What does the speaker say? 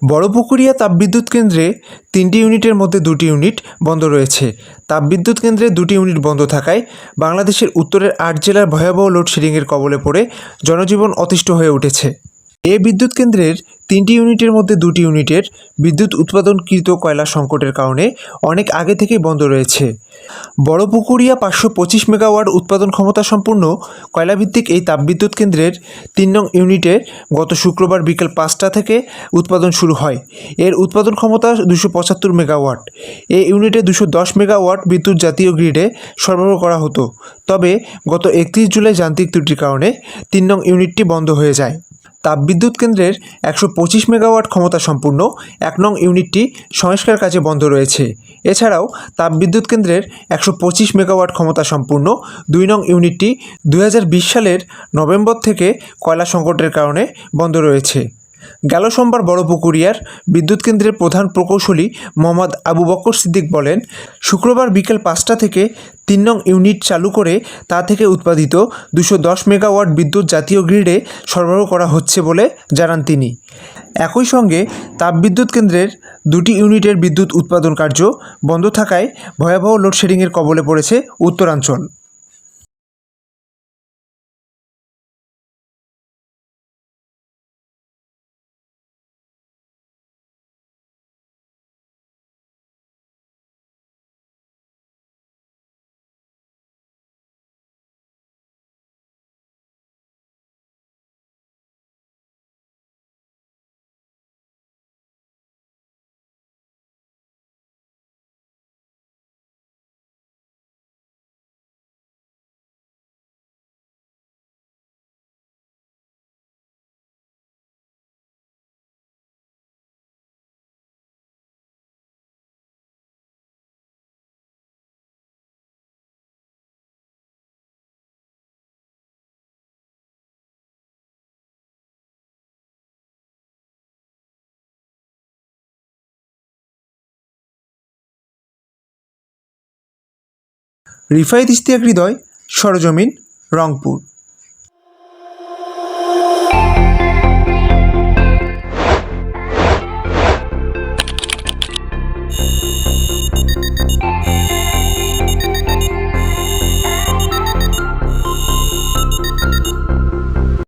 বড়পুকুরিয়া তাপবিদ্যুৎ কেন্দ্রে ৩টি ইউনিটের মধ্যে ২টি ইউনিট বন্ধ রয়েছে। তাপবিদ্যুৎ কেন্দ্রে ২টি ইউনিট বন্ধ থাকায় বাংলাদেশের উত্তরের ৮ জেলার ভয়াবহ লোডশেডিংয়ের কবলে পড়ে জনজীবন অতিষ্ঠ হয়ে উঠেছে। এ বিদ্যুৎ কেন্দ্রের ৩টি ইউনিটের মধ্যে ২টি ইউনিটের বিদ্যুৎ উৎপাদনকৃত কয়লা সংকটের কারণে অনেক আগে থেকেই বন্ধ রয়েছে। বড়পুকুরিয়া ৫২৫ মেগাওয়াট উৎপাদন ক্ষমতা সম্পন্ন কয়লাভিত্তিক এই তাপবিদ্যুৎ কেন্দ্রের ৩ নং ইউনিটে গত শুক্রবার বিকেল ৫টা থেকে উৎপাদন শুরু হয়। এর উৎপাদন ক্ষমতা ২৭৫ মেগাওয়াট। এই ইউনিটে ২১০ মেগাওয়াট বিদ্যুৎ জাতীয় গ্রিডে সরবরাহ করা হতো। তবে গত ৩১ জুলাই যান্ত্রিক ত্রুটির কারণে ৩ নং ইউনিটটি বন্ধ হয়ে যায়। তাপবিদ্যুৎ কেন্দ্রের ১২৫ মেগাওয়াট ক্ষমতা সম্পূর্ণ ১ নং ইউনিটটি সংস্কার কাজে বন্ধ রয়েছে। এছাড়াও তাপবিদ্যুৎ কেন্দ্রের ১২৫ মেগাওয়াট ক্ষমতা সম্পূর্ণ ২ নং ইউনিটটি ২০২০ সালের নভেম্বর থেকে কয়লা সংকটের কারণে বন্ধ রয়েছে। গেল সোমবার বড়পুকুরিয়ার বিদ্যুৎ কেন্দ্রের প্রধান প্রকৌশলী মোহাম্মদ আবু বকর সিদ্দিক বলেন, শুক্রবার বিকেল ৫টা থেকে ৩ নং ইউনিট চালু করে তা থেকে উৎপাদিত ২১০ মেগাওয়াট বিদ্যুৎ জাতীয় গ্রিডে সরবরাহ করা হচ্ছে বলে জানান তিনি। একই সঙ্গে তাপবিদ্যুৎ কেন্দ্রের ২টি ইউনিটের বিদ্যুৎ উৎপাদন কার্য বন্ধ থাকায় ভয়াবহ লোডশেডিংয়ের কবলে পড়েছে উত্তরাঞ্চল। রিফায়েত ইশতিয়াক হৃদয়, সরেজমিন, রংপুর।